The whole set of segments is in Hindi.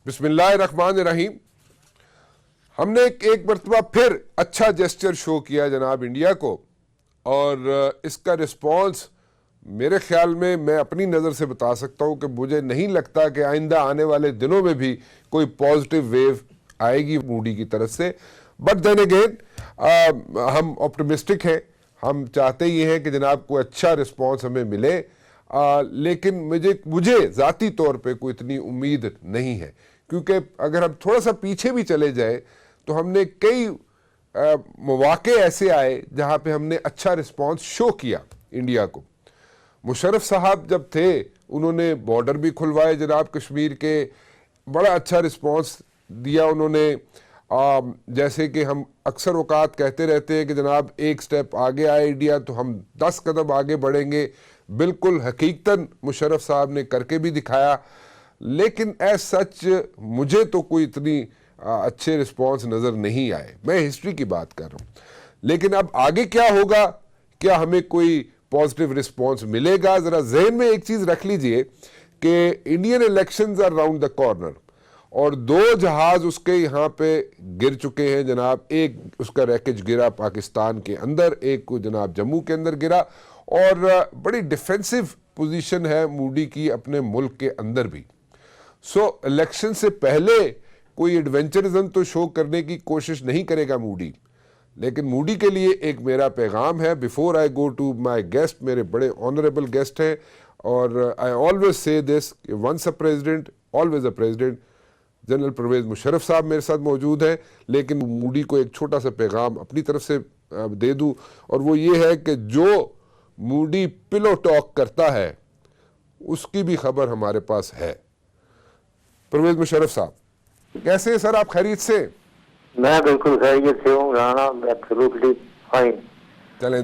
बिस्मिल्लाहिर्रहमानिर्रहीम। हमने एक मरतबा फिर अच्छा जेस्चर शो किया जनाब इंडिया को, और इसका रिस्पॉन्स मेरे ख्याल में, मैं अपनी नज़र से बता सकता हूँ कि मुझे नहीं लगता कि आइंदा आने वाले दिनों में भी कोई पॉजिटिव वेव आएगी मूडी की तरफ से। बट देन अगेन हम ऑप्टिमिस्टिक हैं, हम चाहते ही हैं कि जनाब को अच्छा रिस्पॉन्स हमें मिले, लेकिन मुझे ज़ाती तौर पे कोई इतनी उम्मीद नहीं है, क्योंकि अगर हम थोड़ा सा पीछे भी चले जाए तो हमने कई मौके ऐसे आए जहाँ पे हमने अच्छा रिस्पॉन्स शो किया इंडिया को। मुशर्रफ साहब जब थे उन्होंने बॉर्डर भी खुलवाए जनाब कश्मीर के, बड़ा अच्छा रिस्पॉन्स दिया उन्होंने। जैसे कि हम अक्सर औकात कहते रहते हैं कि जनाब एक स्टेप आगे आए इंडिया तो हम 10 कदम आगे बढ़ेंगे, बिल्कुल हकीकतन मुशर्रफ साहब ने करके भी दिखाया। लेकिन एज सच मुझे तो कोई इतनी अच्छे रिस्पॉन्स नज़र नहीं आए, मैं हिस्ट्री की बात कर रहा हूँ। लेकिन अब आगे क्या होगा, क्या हमें कोई पॉजिटिव रिस्पॉन्स मिलेगा? ज़रा जहन में एक चीज़ रख लीजिए कि Indian elections are round the corner, और 2 जहाज उसके यहाँ पे गिर चुके हैं जनाब। एक उसका रैकेज गिरा पाकिस्तान के अंदर, एक को जनाब जम्मू के अंदर गिरा, और बड़ी डिफेंसिव पोजीशन है मूडी की अपने मुल्क के अंदर भी। सो इलेक्शन से पहले कोई एडवेंचरिज्म तो शो करने की कोशिश नहीं करेगा मूडी। लेकिन मूडी के लिए एक मेरा पैगाम है, before I go to my guest, मेरे बड़े ऑनरेबल गेस्ट हैं, और I always say this, once a president always a president. General Pervez Musharraf साहब मेरे साथ मौजूद हैं, लेकिन मूडी को एक छोटा सा पैगाम अपनी तरफ से दे दूं, और वो ये है कि जो मूडी पिलो टॉक करता है उसकी भी खबर हमारे पास है। परवेज मुशर्रफ साहब कैसे हैं सर, आप खैरियत से? मैं बिल्कुल खैरियत से हूँ राणा, एब्सोल्युटली फाइन। चलें,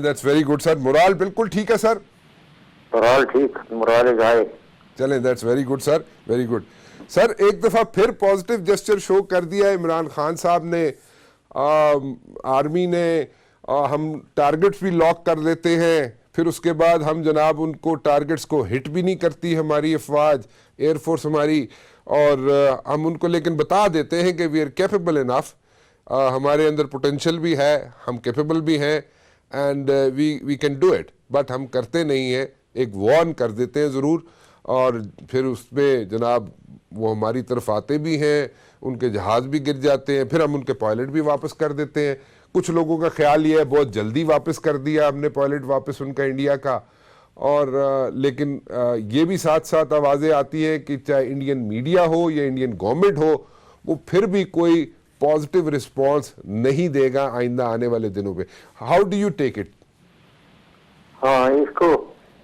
that's very good sir. Morale बिल्कुल ठीक है सर? मोराल ठीक, मोराल इज हाई। चलें, that's very good sir, very good sir. एक दफ़ा फिर पॉजिटिव जेस्चर शो कर दिया इमरान खान साहब ने, आर्मी ने। हम टारगेट्स भी लॉक कर देते हैं, फिर उसके बाद हम जनाब उनको टारगेट्स को हिट भी नहीं करती हमारी अफवाज, एयरफोर्स हमारी, और हम उनको लेकिन बता देते हैं कि वी आर कैपेबल इनफ, हमारे अंदर पोटेंशियल भी है, हम कैपेबल भी हैं, and we can do it. But हम करते नहीं हैं, एक वार्न कर देते हैं ज़रूर, और फिर उसमें जनाब वो हमारी तरफ आते भी हैं, उनके जहाज़ भी गिर जाते हैं, फिर हम उनके पायलट भी वापस कर देते हैं। कुछ लोगों का ख्याल ये है बहुत जल्दी वापस कर दिया हमने पायलट वापस उनका इंडिया का, और लेकिन ये भी साथ साथ आवाज़ें आती है कि चाहे इंडियन मीडिया हो या इंडियन गवर्नमेंट हो, वो फिर भी कोई पॉजिटिव रिस्पॉन्स नहीं देगा आइंदा आने वाले दिनों पे। How do you take it? हाँ, इसको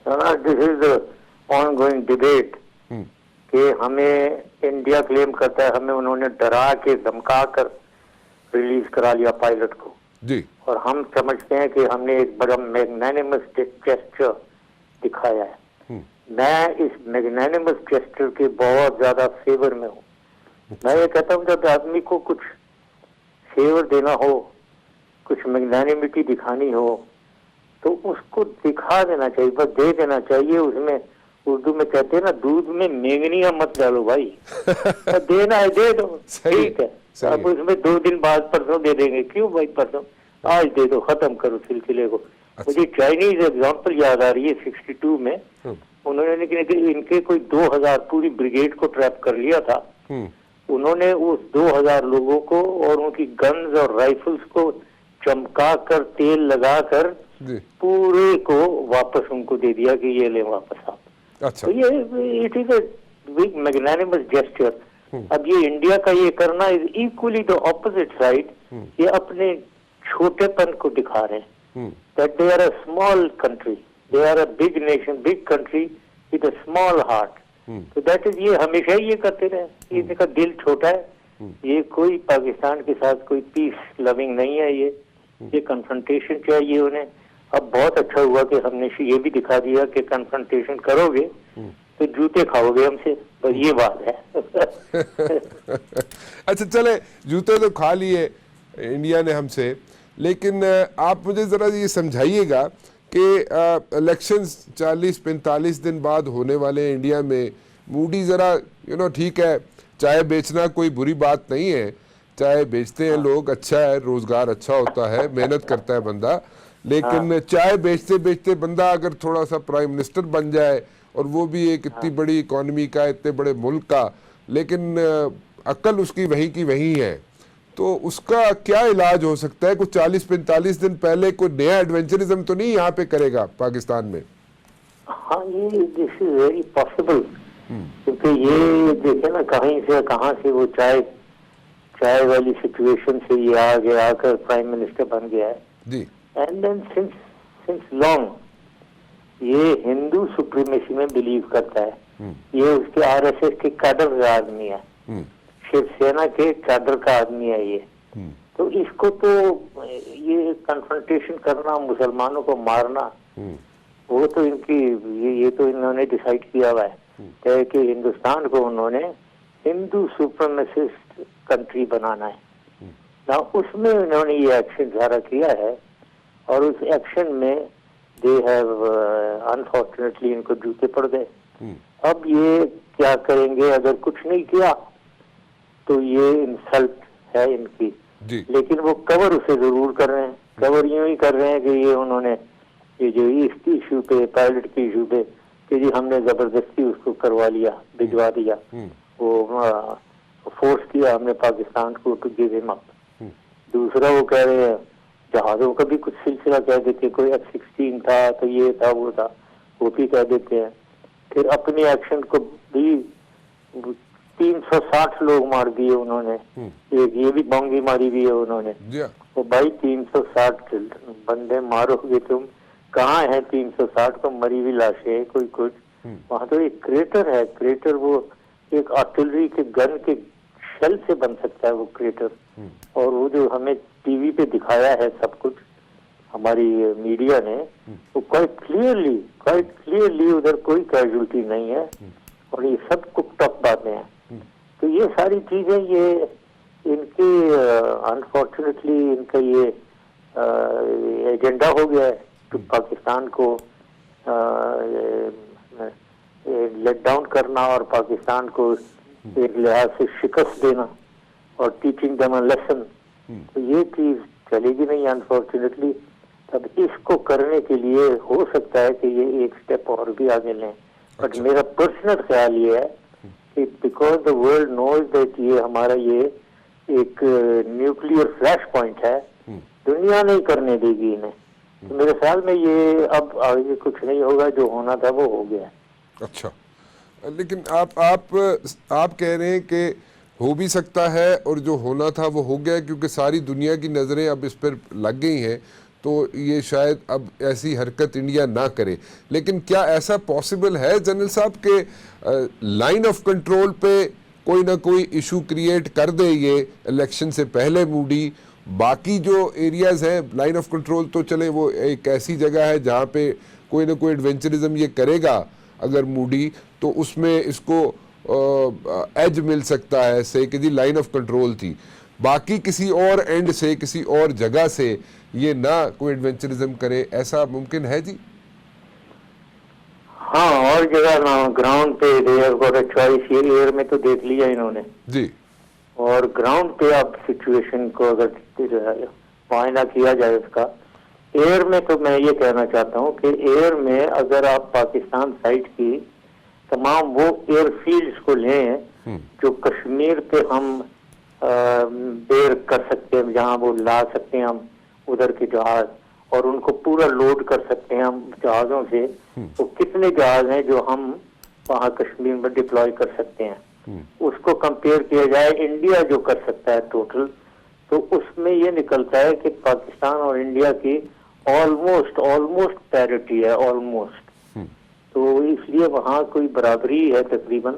दिस इज ऑनगोइंग डिबेट कि हमें इंडिया क्लेम करता है हमें उन्होंने डरा के धमका कर रिलीज करा लिया पायलट को जी, और हम समझते हैं कि हमने एक बड़ा मैग्नानिमस जेस्चर दिखाया है। मैं इस मैग्नानिमस जेस्चर के बहुत ज्यादा फेवर में हूँ। मैं ये कहता हूँ जब आदमी को कुछ फेवर देना हो, कुछ मैग्नानिमिटी दिखानी हो, तो उसको दिखा देना चाहिए, बस दे देना चाहिए। उसमें उर्दू में कहते हैं ना, दूध में मेंगनिया मत डालो भाई। देना है दे दो, ठीक है। अब उसमें 2 दिन बाद परसों दे देंगे, क्यों भाई परसों, आज दे दो, खत्म करो सिलसिले को। मुझे चाइनीज एग्जांपल याद आ रही है 62 में उन्होंने, लेकिन इनके कोई 2000 पूरी ब्रिगेड को ट्रैप कर लिया था। उन्होंने उस 2000 लोगों को और उनकी गन्स और राइफल्स को चमका कर तेल लगा कर पूरे को वापस उनको दे दिया कि ये ले वापस आप। अच्छा। तो ये it is a big magnanimous gesture. अब ये इंडिया का ये करना is equally the opposite side. ये अपने छोटेपन को दिखा रहे हैं, that they are a small country, they are a big nation, big country with a small heart. तो दैट इज, ये हमेशा ही ये करते रहे। इनका दिल छोटा है, ये कोई पाकिस्तान के साथ कोई पीस लविंग नहीं है। ये कन्फ्रंटेशन चाहिए उन्हें। अब बहुत अच्छा हुआ कि हमने ये भी दिखा दिया कि कन्फ्रंटेशन करोगे तो जूते खाओगे हमसे, बस ये बात है। अच्छा चले, जूते तो खा लिए इंडिया ने हमसे, लेकिन आप मुझे ज़रा ये समझाइएगा कि इलेक्शंस 40-45 दिन बाद होने वाले इंडिया में, मूडी जरा ठीक है, चाय बेचना कोई बुरी बात नहीं है, चाय बेचते हैं लोग, अच्छा है, रोजगार अच्छा होता है, मेहनत करता है बंदा, लेकिन चाय बेचते बेचते बंदा अगर थोड़ा सा प्राइम मिनिस्टर बन जाए, और वो भी एक इतनी बड़ी इकोनॉमी का, इतने बड़े मुल्क का, लेकिन अक्ल उसकी वही की वही है, तो उसका क्या इलाज हो सकता है? कुछ 40-45 दिन पहले कोई नया एडवेंचरिज्म तो नहीं यहाँ पे करेगा पाकिस्तान में? हाँ, ये दिस इज वेरी पॉसिबल, क्योंकि ये देखे ना कहाँ से वो चाय वाली सिचुएशन से ये आकर प्राइम मिनिस्टर बन गया है जी। एंड देन सिंस लॉन्ग ये हिंदू सुप्रीमेसी में बिलीव करता है। ये उसके आरएसएस के कैडर का आदमी है, शिवसेना के कैडर का आदमी है ये। तो इसको तो ये कन्फ्रंटेशन करना, मुसलमानों को मारना, वो तो ये तो इन्होंने डिसाइड किया हुआ है कि हिंदुस्तान को उन्होंने हिंदू सुप्रीमेसिस्ट कंट्री बनाना है ना। उसमें उन्होंने ये एक्शन सारा किया है, और उस एक्शन में दे हैव अनफॉर्चुनेटली इनको जूते पड़ गए। अब ये क्या करेंगे? अगर कुछ नहीं किया तो ये इंसल्ट है इनकी, लेकिन वो कवर उसे जरूर कर रहे हैं। कवर यूं ही कर रहे हैं कि ये उन्होंने ये जो इस इशू पे, पायलट के इशू पे, कि जी हमने जबरदस्ती उसको करवा लिया, भिजवा दिया, वो फोर्स किया हमने पाकिस्तान को टू गिव हिम अप। दूसरा वो कह रहे हैं जहाजों का भी कुछ सिलसिला कह देते, कोई F-16 था तो ये था वो था, वो भी कह देते हैं। फिर अपने एक्शन को भी 360 लोग मार दिए उन्होंने, एक ये भी बोंगी मारी भी है उन्होंने। तो भाई 360 बंदे मारोगे तुम, कहाँ है 360? तो मरी हुई लाशें कोई कुछ। वहां तो एक क्रेटर है, क्रेटर वो एक आर्टिलरी के गन के शेल से बन सकता है वो क्रेटर। और वो जो हमें टीवी पे दिखाया है सब कुछ हमारी मीडिया ने, वो क्वाइट क्लियरली उधर कोई कैजुअलिटी नहीं है, और ये सब कुकटॉक बातें हैं। तो ये सारी चीजें ये इनकी अनफॉर्चुनेटली इनका ये एजेंडा हो गया है कि पाकिस्तान को लेट डाउन करना और पाकिस्तान को एक लिहाज से शिकस्त देना और टीचिंग देम अ लेसन। तो ये चीज चलेगी नहीं अनफॉर्चुनेटली। तब इसको करने के लिए हो सकता है कि ये एक स्टेप और भी आगे लें, बट मेरा पर्सनल ख्याल ये है कि because the world knows that ये हमारा ये एक न्यूक्लियर फ्लैश पॉइंट है, दुनिया नहीं करने देगी इन्हें। तो मेरे ख्याल में ये अब आगे कुछ नहीं होगा, जो होना था वो हो गया। अच्छा, लेकिन आप कह रहे हैं कि हो भी सकता है और जो होना था वो हो गया, क्योंकि सारी दुनिया की नज़रें अब इस पर लग गई हैं, तो ये शायद अब ऐसी हरकत इंडिया ना करे। लेकिन क्या ऐसा पॉसिबल है जनरल साहब के लाइन ऑफ कंट्रोल पे कोई ना कोई इशू क्रिएट कर दे ये इलेक्शन से पहले मूडी? बाकी जो एरियाज हैं लाइन ऑफ कंट्रोल तो चले, वो एक ऐसी जगह है जहाँ पे कोई ना कोई एडवेंचरिज्म ये करेगा अगर मूडी, तो उसमें इसको एज मिल सकता है से कि जी लाइन ऑफ कंट्रोल थी। बाकी किसी और एंड से, किसी और जगह से ये ना कोई एडवेंचरिज्म करे, ऐसा मुमकिन है जी? हाँ, और जगह ना ग्राउंड पे they have got a choice. ये एयर में तो देख लिया इन्होंने जी, और ग्राउंड पे अब सिचुएशन को अगर मुआयना किया जाए उसका, एयर में तो मैं ये कहना चाहता हूँ कि एयर में अगर आप पाकिस्तान साइड की तमाम वो एयरफील्ड्स को लें जो कश्मीर पे हम बेर कर सकते हैं, जहाँ वो ला सकते हैं हम उधर के जहाज, और उनको पूरा लोड कर सकते हैं हम जहाजों से, तो कितने जहाज हैं जो हम वहाँ कश्मीर में डिप्लॉय कर सकते हैं, उसको कंपेयर किया जाए इंडिया जो कर सकता है टोटल, तो उसमें ये निकलता है कि पाकिस्तान और इंडिया की ऑलमोस्ट पैरिटी है, ऑलमोस्ट। तो इसलिए वहाँ कोई बराबरी है तकरीबन,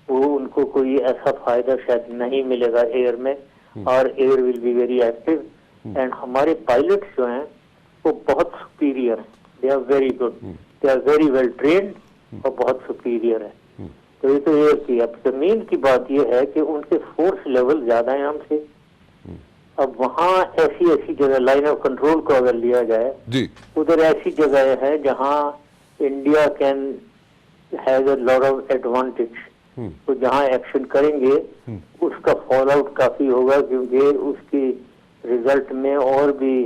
वो उनको कोई ऐसा फायदा शायद नहीं मिलेगा एयर में, और air will be very active. And हमारे पायलट्स जो हैं वो बहुत सुपीरियर हैं, they are very good, they are very well trained और बहुत सुपीरियर है। तो ये तो एयर की। अब जमीन की बात ये है कि उनके फोर्स लेवल ज्यादा है हमसे। अब वहाँ ऐसी जगह लाइन ऑफ कंट्रोल को अगर लिया जाए जी, उधर ऐसी जगह है जहाँ India can have a lot of advantage तो जहां एक्शन करेंगे उसका फॉल आउट काफी होगा, क्योंकि उसकी रिजल्ट में और भी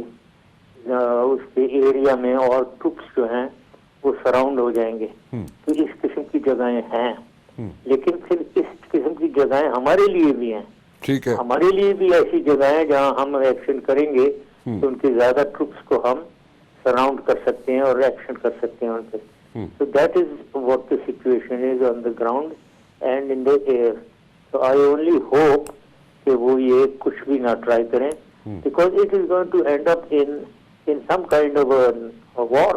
उसके एरिया में और ट्रुप्स जो हैं वो सराउंड हो जाएंगे। तो इस किस्म की जगहें हैं, लेकिन फिर इस किस्म की जगहें हमारे लिए भी हैं। ठीक है, हमारे लिए भी ऐसी जगह है जहां हम एक्शन करेंगे तो उनके ज्यादा ट्रुप्स को हम सराउंड कर सकते हैं और एक्शन कर सकते हैं उन पर। So that is what the situation is on the ground and in the air. So I only hope कि वो ये कुछ भी ना ट्राई करें, because it is going to end up in some kind of a war.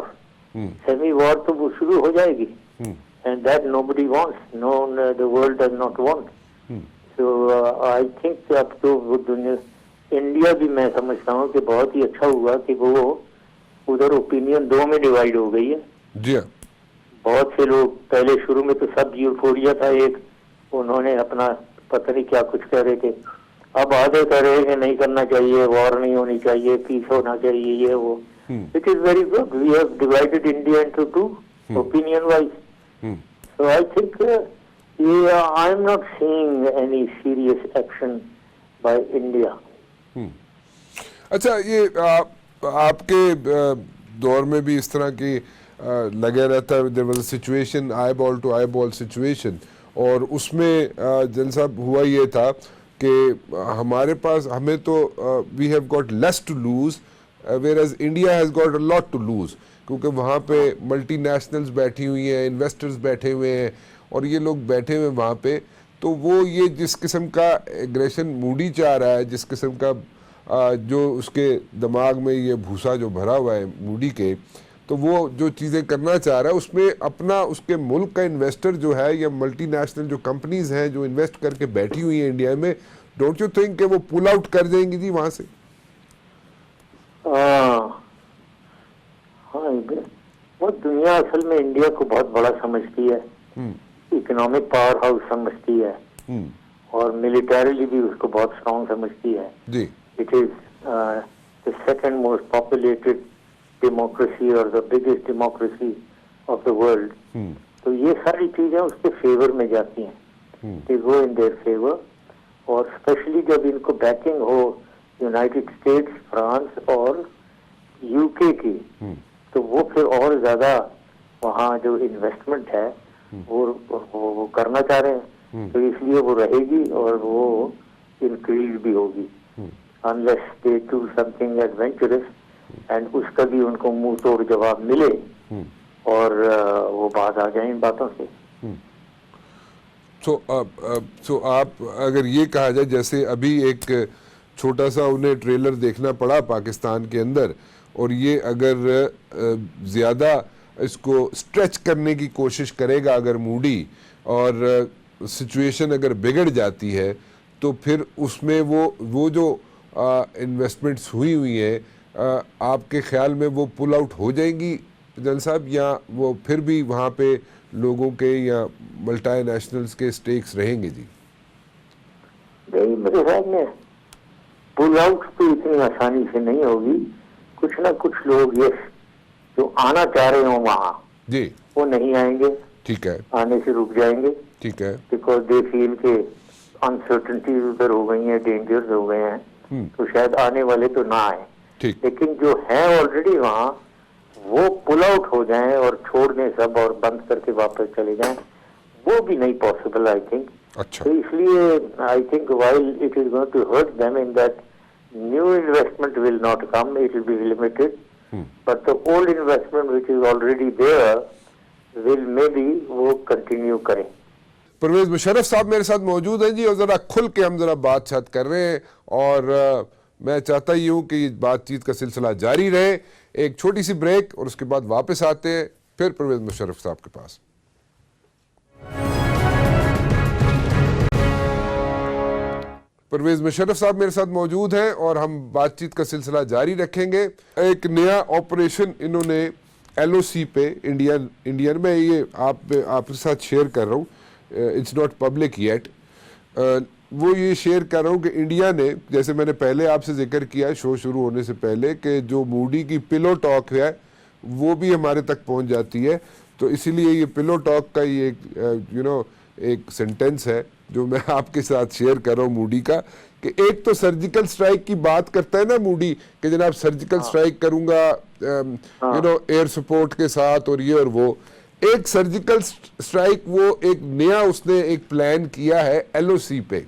Semi war तो वो शुरू हो जाएगी, and that nobody wants. No, the world does not want. So I think कि अब तो वो दुनिया, इंडिया भी मैं समझता हूँ कि बहुत ही अच्छा हुआ कि वो उधर ओपिनियन दो में डिवाइड हो गई है। जी हाँ, बहुत से लोग पहले शुरू में तो सब यूफोरिया था, एक उन्होंने अपना पता नहीं क्या कुछ कह रहे थे, अब आधे कह रहे हैं कि नहीं करना चाहिए, वॉर नहीं होनी चाहिए, पीस होना चाहिए, ये वो। It is very good, we have divided India into two opinion wise. So I think ये I am not seeing any serious action by India. अच्छा, ये आपके दौर में भी इस तरह की लगे रहता है, there was a situation, eyeball to eyeball situation, और उसमें जन साहब हुआ ये था कि हमारे पास, हमें तो we have got less to lose whereas India has got a lot to lose, क्योंकि वहाँ पे मल्टीनेशनल्स बैठी हुई हैं, इन्वेस्टर्स बैठे हुए हैं, और ये लोग बैठे हुए हैं वहाँ पे। तो वो ये जिस किस्म का एग्रेशन मूडी चाह रहा है, जिस किस्म का जो उसके दिमाग में ये भूसा जो भरा हुआ है मूडी के, तो वो जो चीज़ें करना चाह रहा है उसमें अपना, उसके मुल्क का इन्वेस्टर जो है या मल्टीनेशनल जो कंपनीज हैं जो इन्वेस्ट करके बैठी हुई हैं इंडिया में, डोंट यू थिंक कि वो पुल आउट कर जाएंगी जी वहाँ से? हाँ, वो दुनिया असल में इंडिया को बहुत बड़ा समझती है, इकोनॉमिक पावर हाउस समझती है, और मिलिटरीली भी उसको बहुत स्ट्रॉन्ग समझती है जी। It is the second most populated democracy और the biggest democracy of the world. तो ये सारी चीजें उसके फेवर में जाती हैं, they go in their favour, और स्पेशली जब इनको बैकिंग हो यूनाइटेड स्टेट्स, फ्रांस और यूके की, तो वो फिर और ज्यादा वहाँ जो इन्वेस्टमेंट है वो करना चाह रहे हैं, तो इसलिए वो रहेगी और वो इंक्रीज भी होगी, unless they do something adventurous, and उसका भी उनको मुंह तोड़ जवाब मिले और वो बात आ जाए इन बातों से। सो आप अगर ये कहा जाए, जैसे अभी एक छोटा सा उन्हें ट्रेलर देखना पड़ा पाकिस्तान के अंदर, और ये अगर ज़्यादा इसको स्ट्रेच करने की कोशिश करेगा अगर मूडी, और सिचुएशन अगर बिगड़ जाती है, तो फिर उसमें वो जो इन्वेस्टमेंट्स हुई हैं, आपके ख्याल में वो पुल आउट हो जाएंगी जनरल साहब, या वो फिर भी वहाँ पे लोगों के या मल्टीनेशनल्स के स्टेक्स रहेंगे जी? नहीं, मेरे ख्याल में पुल आउट तो इतनी आसानी से नहीं होगी, कुछ ना कुछ लोग ये जो आना चाह रहे हो वहाँ जी, वो नहीं आएंगे, ठीक है, आने से रुक जाएंगे, ठीक है, बिकॉज दे फील के अनसर्टेनिटी उधर हो गई है, डेंजर्स हो गए हैं, तो शायद आने वाले तो ना आए, लेकिन जो है ऑलरेडी वहाँ वो पुल आउट हो जाएं और छोड़ दें सब और बंद करके वापस चले जाएं, वो भी नहीं पॉसिबल आई थिंक। अच्छा, तो इसलिए I think while it is going to hurt them in that new investment will not come, it will be limited, but the old investment which is already there will may be वो कंटिन्यू करें। परवेज मुशर्रफ साहब मेरे साथ मौजूद हैं जी, और ज़रा खुल के हम ज़रा बातचीत कर रहे हैं, और मैं चाहता ही हूँ कि बातचीत का सिलसिला जारी रहे। एक छोटी सी ब्रेक और उसके बाद वापस आते हैं फिर परवेज मुशर्रफ साहब के पास। परवेज मुशर्रफ साहब मेरे साथ मौजूद हैं और हम बातचीत का सिलसिला जारी रखेंगे। एक नया ऑपरेशन इन्होंने LOC पे इंडियन में, ये आपके साथ शेयर कर रहा हूँ, इट्स नॉट पब्लिक येट, वो ये शेयर कर रहा हूँ कि इंडिया ने, जैसे मैंने पहले आपसे जिक्र किया शो शुरू होने से पहले, कि जो मूडी की पिलो टॉक है वो भी हमारे तक पहुँच जाती है, तो इसीलिए ये पिलो टॉक का ये एक सेंटेंस है जो मैं आपके साथ शेयर कर रहा हूँ मूडी का, कि एक तो सर्जिकल स्ट्राइक की बात करता है ना मूडी कि जनाब सर्जिकल स्ट्राइक करूंगा एयर सपोर्ट के साथ और ये और वो। एक सर्जिकल स्ट्राइक वो एक नया उसने एक प्लान किया है LOC पे,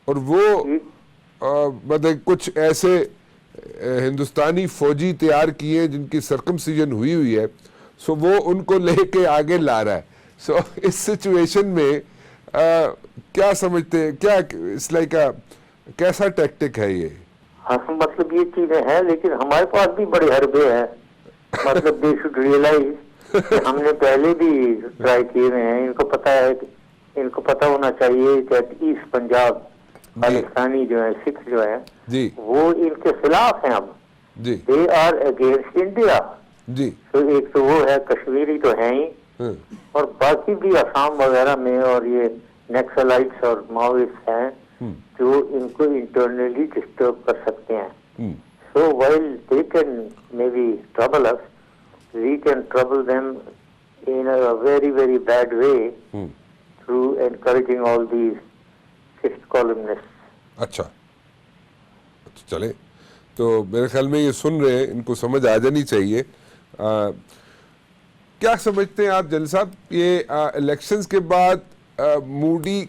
और वो मतलब कुछ ऐसे हिंदुस्तानी फौजी तैयार किए जिनकी सर्कमसिजन हुई हुई है, सो वो उनको लेके आगे ला रहा है। सो इस सिचुएशन में क्या समझते हैं, क्या इट्स लाइक कैसा टैक्टिक है ये? हाँ, मतलब ये चीजें हैं, लेकिन हमारे पास भी बड़े हरबे हैं। मतलब दे शुड रियलाइज, हमने पहले भी ट्राई किए हुए हैं। इनको पता है, इनको पता होना चाहिए कि ईस्ट पंजाब पाकिस्तानी जो है, सिख जो है जी, वो इनके खिलाफ हैं अब जी, दे आर अगेंस्ट इंडिया जी, तो एक तो वो है, कश्मीरी तो है ही, और बाकी भी असम वगैरह में और ये नक्सलाइट्स और माओइस्ट हैं जो इनको इंटरनली डिस्टर्ब कर सकते हैं। So while they can may be trouble us, we can trouble them in a very very bad way through encouraging all these fifth columnist. अच्छा, चले तो मेरे ख्याल में ये सुन रहे हैं, इनको समझ आ जानी चाहिए। क्या समझते हैं आप जनरल साहब, ये इलेक्शंस के बाद Moody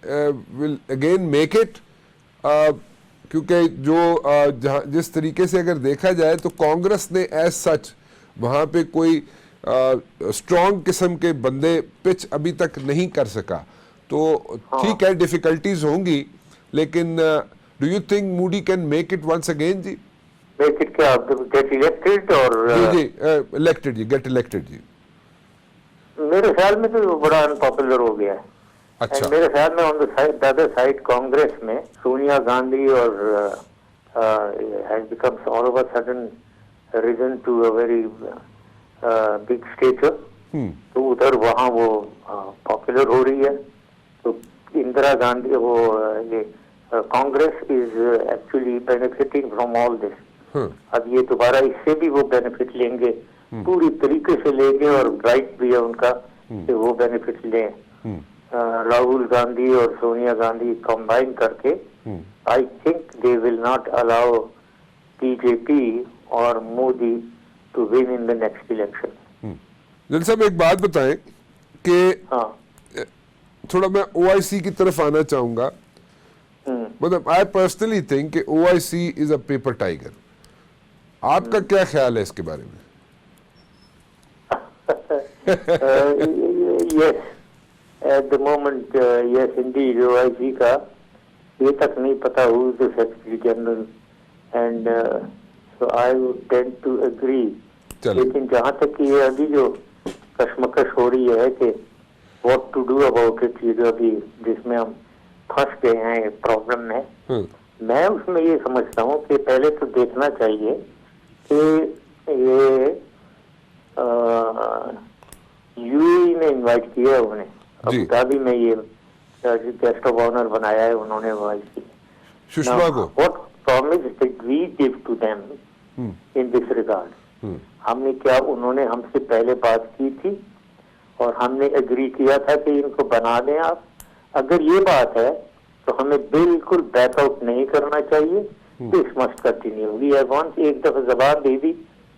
will again make it, क्योंकि जो जिस तरीके से अगर देखा जाए तो कांग्रेस ने एज सच वहाँ पे कोई स्ट्रॉन्ग किस्म के बंदे पिच अभी तक नहीं कर सका, तो ठीक है डिफिकल्टीज होंगी, लेकिन do you think Modi can make it once again जी? मेक इट क्या, गेट इलेक्टेड? और जी इलेक्टेड जी, गेट इलेक्टेड जी। मेरे ख्याल में तो बड़ा अनपॉपुलर हो गया है। अच्छा, मेरे ख्याल में on the other side Congress में सोनिया गांधी और has become all of a sudden risen to a very big stature, तो उधर वहाँ वो पॉपुलर हो रही है। तो इंदिरा गांधी वो ये Congress is actually benefiting from all this. अब ये दोबारा इससे भी वो बेनिफिट लेंगे, पूरी तरीके से लेंगे, और राइट भी है उनका कि वो बेनिफिट लें। राहुल गांधी और सोनिया गांधी कंबाइन करके I think they will not allow BJP और Modi to win in the next election. General साहब एक बात बताएं कि थोड़ा मैं OIC की तरफ आना चाहूंगा। मतलब आई पर्सनली थिंक कि OIC is a paper tiger, आपका क्या ख्याल है इसके बारे में? Yes, at the moment, yes, indeed, OIC का ये तक नहीं पता who is the Secretary General, and so I would tend to agree. लेकिन जहाँ तक कि ये अभी जो कश्मकश हो रही है कि what to do about it, ये जो अभी जिसमें हम फंस गए हैं प्रॉब्लम में, मैं उसमें ये समझता हूँ कि पहले तो देखना चाहिए कि ये UAE ने इनवाइट किया है उन्हें, अबू धाबी में ये गेस्ट ऑफ ऑनर बनाया है उन्होंने OIC सुषमा को। What promise did we give to them in this regard? हमने क्या, उन्होंने हमसे पहले बात की थी और हमने एग्री किया था कि इनको बना दें आप। अगर ये बात है तो हमें बिल्कुल बैकआउट नहीं करना चाहिए, this must continue. We have once एक दफा जबान दे दी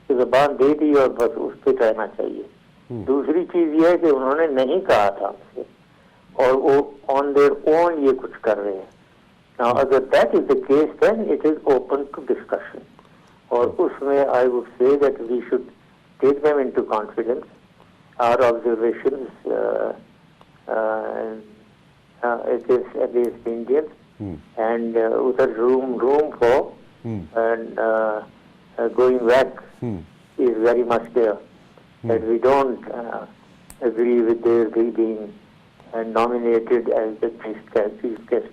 तो जबान दे दी और बस उस पे रहना चाहिए। दूसरी चीज ये है कि उन्होंने नहीं कहा था हमसे और वो ऑन देयर ओन ये कुछ कर रहे हैं। Now, अगर that is the case then it is open to discussion, और उसमें I would say that we should take them into confidence, our observations against Indians, and उधर room for and going back is very much there, that we don't agree with their being nominated as the chief guest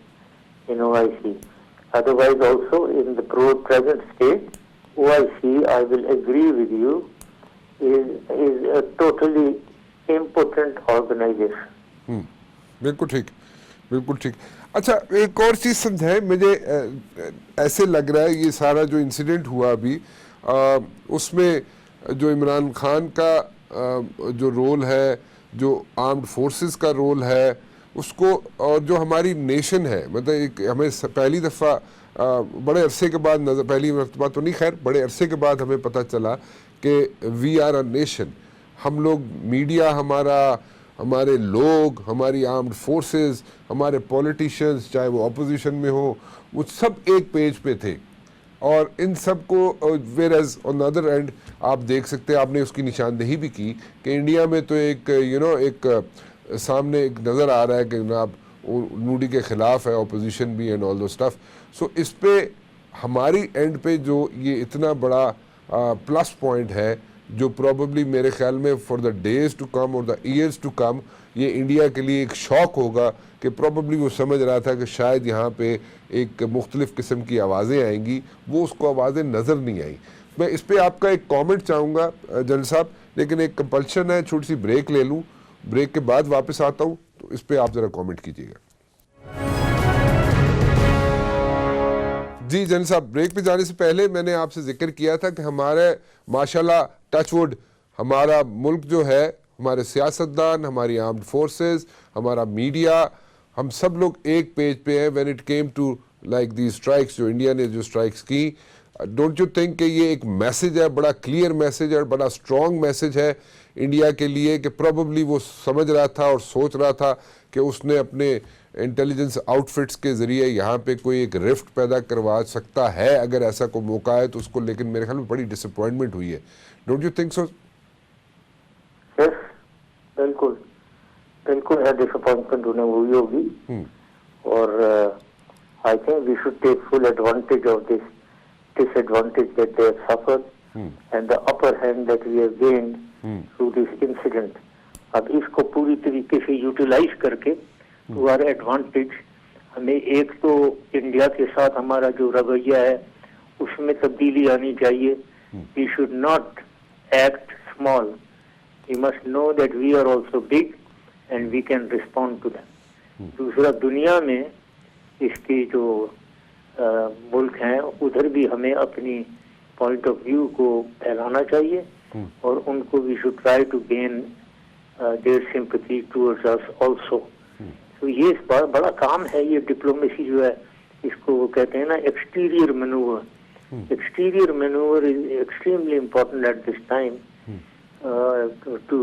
in OIC. Otherwise also in the present state, OIC, I will agree with you, is a totally impotent organization. बिल्कुल ठीक, बिल्कुल ठीक। अच्छा एक और चीज़ समझाएं, मुझे ऐसे लग रहा है ये सारा जो इंसिडेंट हुआ अभी उसमें जो इमरान खान का जो रोल है, जो आर्म्ड फोर्सेस का रोल है, उसको, और जो हमारी नेशन है, मतलब एक हमें पहली दफ़ा बड़े अरसे के बाद नजर, पहली मरतबा तो नहीं खैर, बड़े अरसे के बाद हमें पता चला कि वी आर अ नेशन। हम लोग, मीडिया हमारा, हमारे लोग, हमारी आर्म्ड फोर्सेस, हमारे पॉलिटिशियंस, चाहे वो अपोजिशन में हो, वो सब एक पेज पे थे। और इन सब को, whereas on the other end आप देख सकते हैं, आपने उसकी निशानदेही भी की कि इंडिया में तो एक एक सामने एक नज़र आ रहा है कि जनाब नूडी के ख़िलाफ़ है अपोजिशन भी एंड ऑल दो स्टफ। सो इस पे हमारी एंड पे जो ये इतना बड़ा प्लस पॉइंट है, जो प्रॉबेबली मेरे ख्याल में for the days to come और द ईयर्स टू कम ये इंडिया के लिए एक शौक होगा कि प्रॉबेबली वो समझ रहा था कि शायद यहाँ पे एक मुख्तलिफ़ किस्म की आवाज़ें आएंगी, वो उसको आवाज़ें नज़र नहीं आई। मैं इस पर आपका एक कमेंट चाहूँगा जनरल साहब, लेकिन एक कंपल्शन है, छोटी सी ब्रेक ले लूँ, ब्रेक के बाद वापस आता हूँ, तो इस पर आप ज़रा कमेंट कीजिएगा। जी जनरल साहब, ब्रेक पे जाने से पहले मैंने आपसे जिक्र किया था कि हमारे माशाल्लाह टचवुड हमारा मुल्क जो है, हमारे सियासतदान, हमारी आर्म्ड फोर्सेस, हमारा मीडिया, हम सब लोग एक पेज पे हैं when it came to like the strikes, जो इंडिया ने जो स्ट्राइक्स की। डोंट यू थिंक कि ये एक मैसेज है, बड़ा क्लियर मैसेज है, बड़ा स्ट्रॉन्ग मैसेज है इंडिया के लिए, कि प्रोबेबली वो समझ रहा था और सोच रहा था कि उसने अपने इंटेलिजेंस आउटफिट्स के ज़रिए यहाँ पे कोई एक रिफ्ट पैदा करवा सकता है अगर ऐसा कोई मौका है तो उसको, लेकिन मेरे ख्याल में बड़ी डिसअपॉइंटमेंट हुई है। Don't you think so? Yes, बिल्कुल बिल्कुल है, डिसअपॉइंटमेंट उन्हें हुई होगी। और I think we should take full advantage of this disadvantage that they have suffered and the upper hand that we have gained through this incident. अब इसको पूरी तरीके से यूटिलाइज करके टू आवर एडवांटेज, हमें एक तो इंडिया के साथ हमारा जो रवैया है उसमें तब्दीली आनी चाहिए। We should not act small, we must know that we are also big and we can respond to them. दूसरा, दुनिया में इसकी जो मुल्क हैं उधर भी हमें अपनी पॉइंट ऑफ व्यू को फैलाना चाहिए और उनको we should try to gain their sympathy towards us also. तो ये बड़ा काम है, ये डिप्लोमेसी जो है, इसको वो कहते हैं ना exterior manoeuvre. Exterior manoeuvre is extremely important at this time to